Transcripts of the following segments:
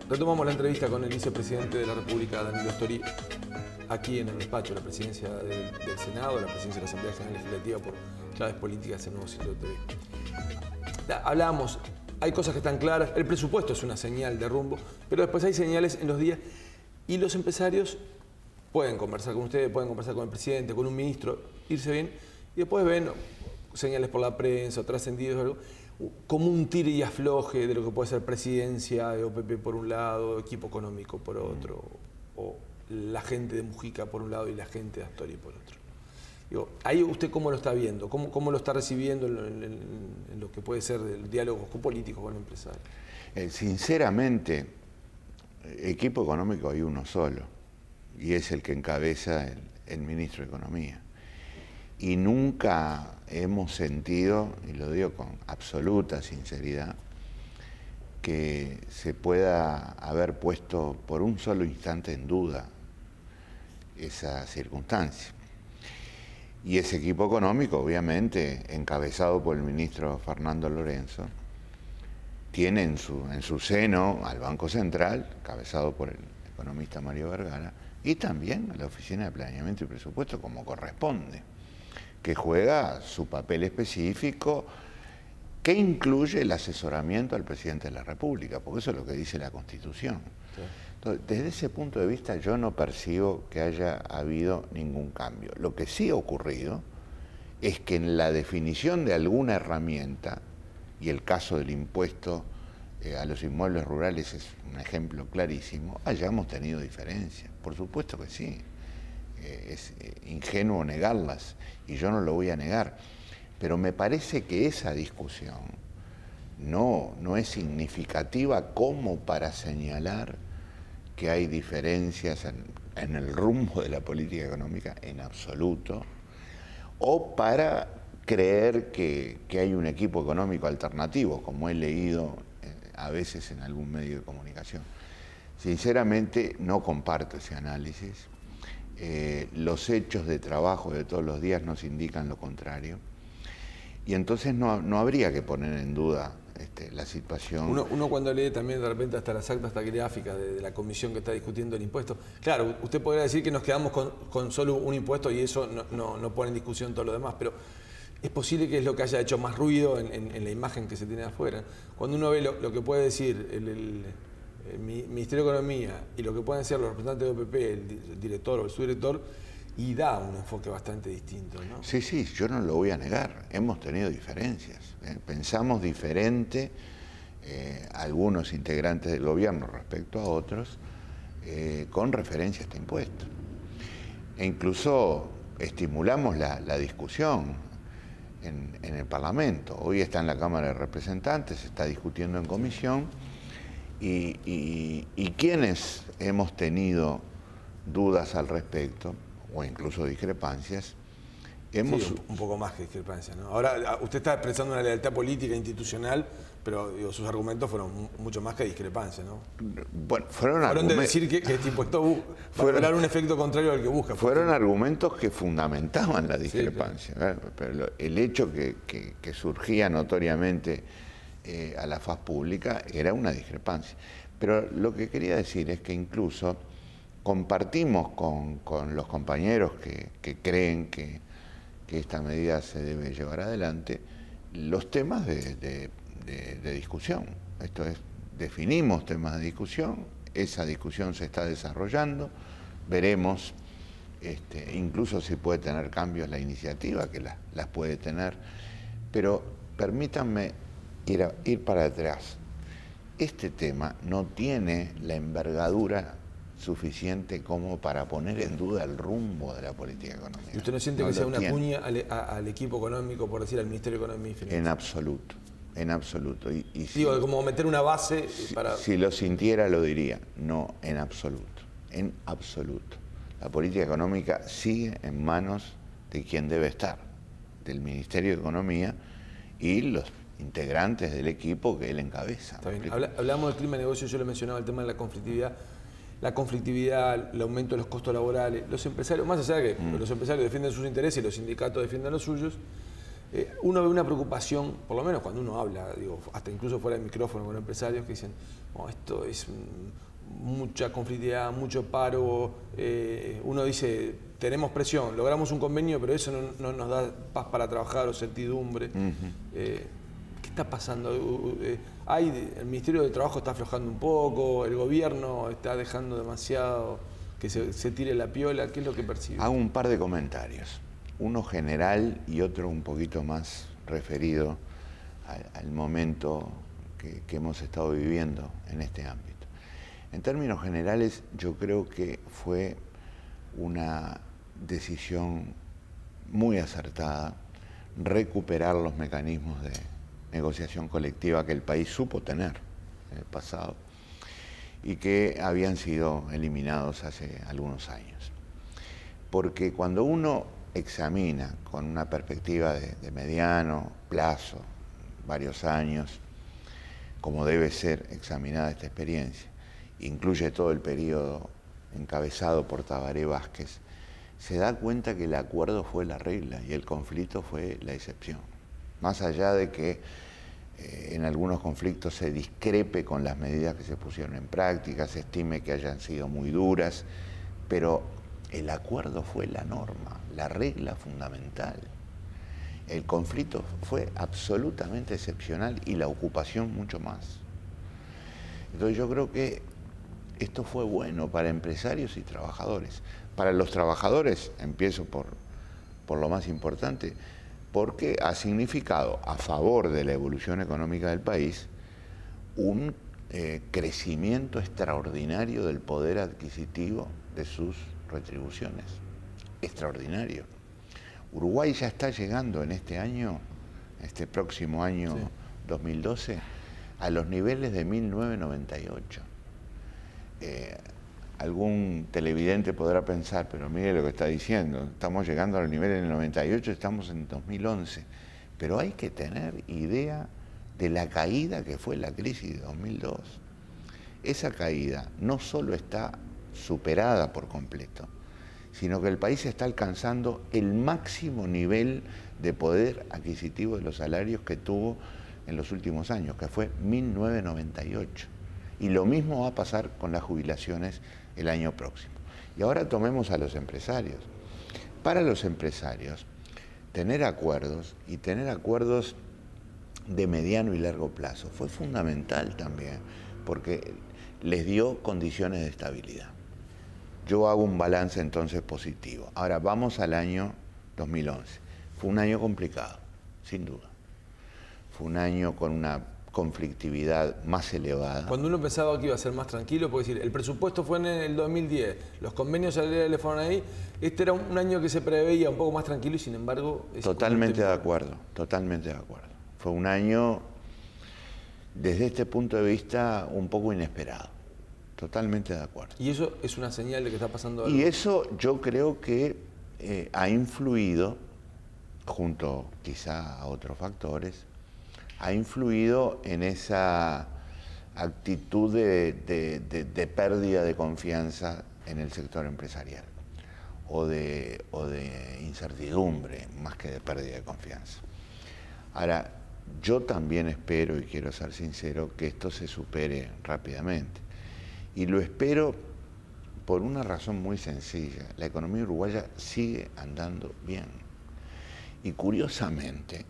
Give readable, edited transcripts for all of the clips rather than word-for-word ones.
Retomamos la entrevista con el vicepresidente de la República, Danilo Stori, aquí en el despacho de la presidencia del Senado, la presidencia de la Asamblea General Legislativa por Claves Políticas en Nuevo Siglo TV. Hablábamos, hay cosas que están claras, el presupuesto es una señal de rumbo, pero después hay señales en los días y los empresarios pueden conversar con ustedes, pueden conversar con el presidente, con un ministro, irse bien y después ven señales por la prensa, trascendidos, algo, como un tire y afloje de lo que puede ser presidencia de OPP por un lado, equipo económico por otro, o la gente de Mujica por un lado y la gente de Astori por otro. Digo, ahí usted cómo lo está viendo, cómo lo está recibiendo en lo que puede ser el diálogo político con el empresario. Sinceramente, equipo económico hay uno solo, y es el que encabeza el ministro de Economía. Y nunca hemos sentido, y lo digo con absoluta sinceridad, que se pueda haber puesto por un solo instante en duda esa circunstancia. Y ese equipo económico, obviamente, encabezado por el ministro Fernando Lorenzo, tiene en su seno al Banco Central, encabezado por el economista Mario Vergara, y también a la Oficina de Planeamiento y Presupuesto, como corresponde, que juega su papel específico, que incluye el asesoramiento al presidente de la República, porque eso es lo que dice la Constitución. Sí. Entonces, desde ese punto de vista yo no percibo que haya habido ningún cambio. Lo que sí ha ocurrido es que en la definición de alguna herramienta, y el caso del impuesto a los inmuebles rurales es un ejemplo clarísimo, hayamos tenido diferencias. Por supuesto que sí. Es ingenuo negarlas, y yo no lo voy a negar, pero me parece que esa discusión no es significativa como para señalar que hay diferencias en el rumbo de la política económica en absoluto, o para creer que hay un equipo económico alternativo, como he leído a veces en algún medio de comunicación. Sinceramente no comparto ese análisis. Los hechos de trabajo de todos los días nos indican lo contrario, y entonces no habría que poner en duda la situación. Uno cuando lee también de repente hasta las actas, hasta gráficas de la comisión que está discutiendo el impuesto, claro, usted podría decir que nos quedamos con solo un impuesto y eso no pone en discusión todo lo demás, pero es posible que es lo que haya hecho más ruido en la imagen que se tiene de afuera. Cuando uno ve lo que puede decir el Ministerio de Economía y lo que pueden ser los representantes de OPP, el director o el subdirector, y da un enfoque bastante distinto, ¿no? Sí, yo no lo voy a negar, hemos tenido diferencias, pensamos diferente algunos integrantes del gobierno respecto a otros con referencia a este impuesto. E incluso estimulamos la discusión en el Parlamento. Hoy está en la Cámara de Representantes, se está discutiendo en comisión. Y quienes hemos tenido dudas al respecto, o incluso discrepancias, hemos... Sí, un poco más que discrepancias, ¿no? Ahora, usted está expresando una lealtad política institucional, pero digo, sus argumentos fueron mucho más que discrepancias, ¿no? Bueno, fueron de decir que este impuesto va a lograr un efecto contrario al que busca. Fueron argumentos que fundamentaban la discrepancia. Sí, pero el hecho que surgía notoriamente a la faz pública era una discrepancia. Pero lo que quería decir es que incluso compartimos con los compañeros que creen que esta medida se debe llevar adelante los temas de discusión. Esto es, definimos temas de discusión, esa discusión se está desarrollando, veremos incluso si puede tener cambios la iniciativa, que las puede tener, pero permítanme ir para atrás. Este tema no tiene la envergadura suficiente como para poner en duda el rumbo de la política económica. ¿Y usted no siente que sea una cuña al equipo económico, por decir, al Ministerio de Economía y Finanzas? En absoluto, en absoluto. Digo, como meter una base para... Si lo sintiera lo diría, no, en absoluto, en absoluto. La política económica sigue en manos de quien debe estar, del Ministerio de Economía y los integrantes del equipo que él encabeza. Está bien. Hablamos del clima de negocio, yo le mencionaba el tema de la conflictividad, el aumento de los costos laborales. Los empresarios, más allá de que los empresarios defienden sus intereses y los sindicatos defienden los suyos, Uno ve una preocupación, por lo menos cuando uno habla, digo, hasta incluso fuera del micrófono con empresarios que dicen, oh, esto es mucha conflictividad, mucho paro. Uno dice, tenemos presión, logramos un convenio, pero eso no nos da paz para trabajar o certidumbre. ¿Qué está pasando? El Ministerio de Trabajo está aflojando un poco, el gobierno está dejando demasiado que se tire la piola. ¿Qué es lo que percibe? Hago un par de comentarios, uno general y otro un poquito más referido al momento que hemos estado viviendo en este ámbito. En términos generales, yo creo que fue una decisión muy acertada recuperar los mecanismos de negociación colectiva que el país supo tener en el pasado y que habían sido eliminados hace algunos años. Porque cuando uno examina con una perspectiva de mediano plazo, varios años, como debe ser examinada esta experiencia, incluye todo el periodo encabezado por Tabaré Vázquez, se da cuenta que el acuerdo fue la regla y el conflicto fue la excepción. Más allá de que en algunos conflictos se discrepe con las medidas que se pusieron en práctica, se estime que hayan sido muy duras, pero el acuerdo fue la norma, la regla fundamental. El conflicto fue absolutamente excepcional y la ocupación mucho más. Entonces yo creo que esto fue bueno para empresarios y trabajadores. Para los trabajadores, empiezo por lo más importante, porque ha significado, a favor de la evolución económica del país, un crecimiento extraordinario del poder adquisitivo de sus retribuciones. Extraordinario. Uruguay ya está llegando en este año, este próximo año 2012, a los niveles de 1998. Algún televidente podrá pensar, pero mire lo que está diciendo, estamos llegando a los niveles del 98, estamos en 2011. Pero hay que tener idea de la caída que fue la crisis de 2002. Esa caída no solo está superada por completo, sino que el país está alcanzando el máximo nivel de poder adquisitivo de los salarios que tuvo en los últimos años, que fue 1998. Y lo mismo va a pasar con las jubilaciones el año próximo. Y ahora tomemos a los empresarios. Para los empresarios, tener acuerdos y tener acuerdos de mediano y largo plazo fue fundamental también, porque les dio condiciones de estabilidad. Yo hago un balance entonces positivo. Ahora vamos al año 2011. Fue un año complicado, sin duda. Fue un año con una conflictividad más elevada. Cuando uno pensaba que iba a ser más tranquilo, puede decir, el presupuesto fue en el 2010, los convenios salariales fueron ahí, este era un año que se preveía un poco más tranquilo y sin embargo... Totalmente de acuerdo, totalmente de acuerdo. Fue un año, desde este punto de vista, un poco inesperado. Totalmente de acuerdo. ¿Y eso es una señal de que está pasando algo? Y eso yo creo que ha influido, junto quizá a otros factores, ha influido en esa actitud de pérdida de confianza en el sector empresarial o de incertidumbre más que de pérdida de confianza. Ahora, yo también espero, y quiero ser sincero, que esto se supere rápidamente. Y lo espero por una razón muy sencilla. La economía uruguaya sigue andando bien. Y curiosamente,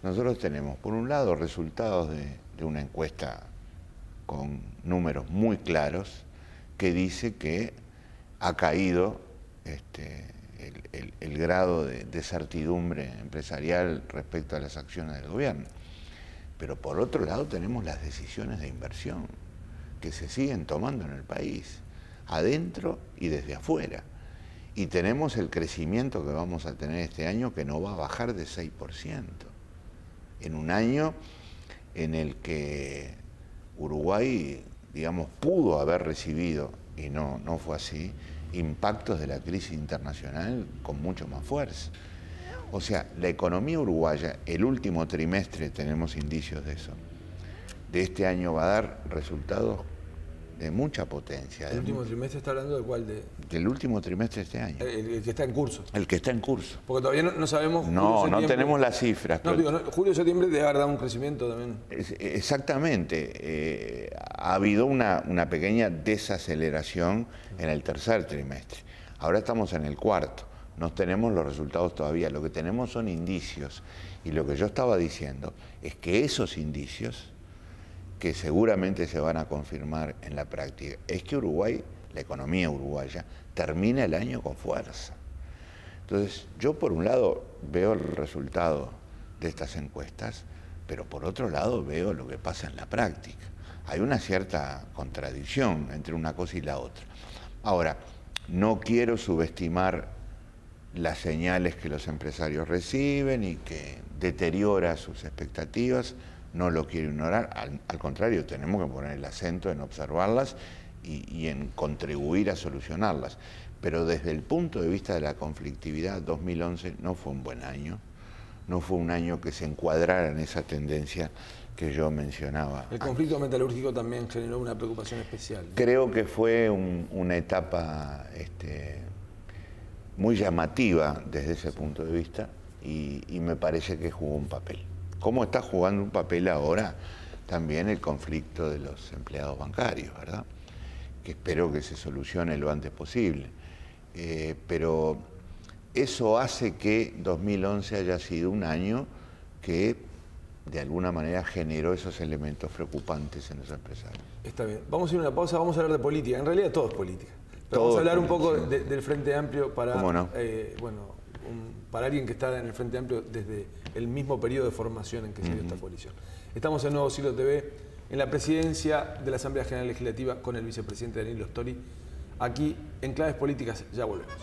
nosotros tenemos, por un lado, resultados de una encuesta con números muy claros que dice que ha caído el grado de certidumbre empresarial respecto a las acciones del gobierno. Pero por otro lado tenemos las decisiones de inversión que se siguen tomando en el país, adentro y desde afuera. Y tenemos el crecimiento que vamos a tener este año que no va a bajar de 6%. En un año en el que Uruguay, digamos, pudo haber recibido, y no fue así, impactos de la crisis internacional con mucho más fuerza. O sea, la economía uruguaya, el último trimestre tenemos indicios de eso, de este año va a dar resultados de mucha potencia. ¿El último trimestre está hablando de cuál? Del último trimestre de este año. El que está en curso. El que está en curso. Porque todavía no sabemos... No tenemos las cifras. No, digo, julio, septiembre debe haber dado un crecimiento también. Exactamente. Ha habido una pequeña desaceleración en el tercer trimestre. Ahora estamos en el cuarto. No tenemos los resultados todavía. Lo que tenemos son indicios. Y lo que yo estaba diciendo es que esos indicios, que seguramente se van a confirmar en la práctica, es que Uruguay, la economía uruguaya, termina el año con fuerza. Entonces, yo por un lado veo el resultado de estas encuestas, pero por otro lado veo lo que pasa en la práctica. Hay una cierta contradicción entre una cosa y la otra. Ahora, no quiero subestimar las señales que los empresarios reciben y que deteriora sus expectativas. No lo quiero ignorar, al contrario, tenemos que poner el acento en observarlas y en contribuir a solucionarlas. Pero desde el punto de vista de la conflictividad, 2011 no fue un buen año, no fue un año que se encuadrara en esa tendencia que yo mencionaba. El conflicto metalúrgico también generó una preocupación especial, ¿no? Creo que fue una etapa muy llamativa desde ese punto de vista y me parece que jugó un papel. ¿Cómo está jugando un papel ahora también el conflicto de los empleados bancarios, verdad? Que espero que se solucione lo antes posible. Pero eso hace que 2011 haya sido un año que de alguna manera generó esos elementos preocupantes en los empresarios. Está bien. Vamos a ir a una pausa, vamos a hablar de política. En realidad todo es política. Pero Todo vamos a hablar un política, poco sí. del Frente Amplio para... ¿Cómo no? Para alguien que está en el Frente Amplio desde el mismo periodo de formación en que se dio esta coalición. Estamos en Nuevo Siglo TV, en la presidencia de la Asamblea General Legislativa con el vicepresidente Danilo Stori. Aquí, en Claves Políticas, ya volvemos.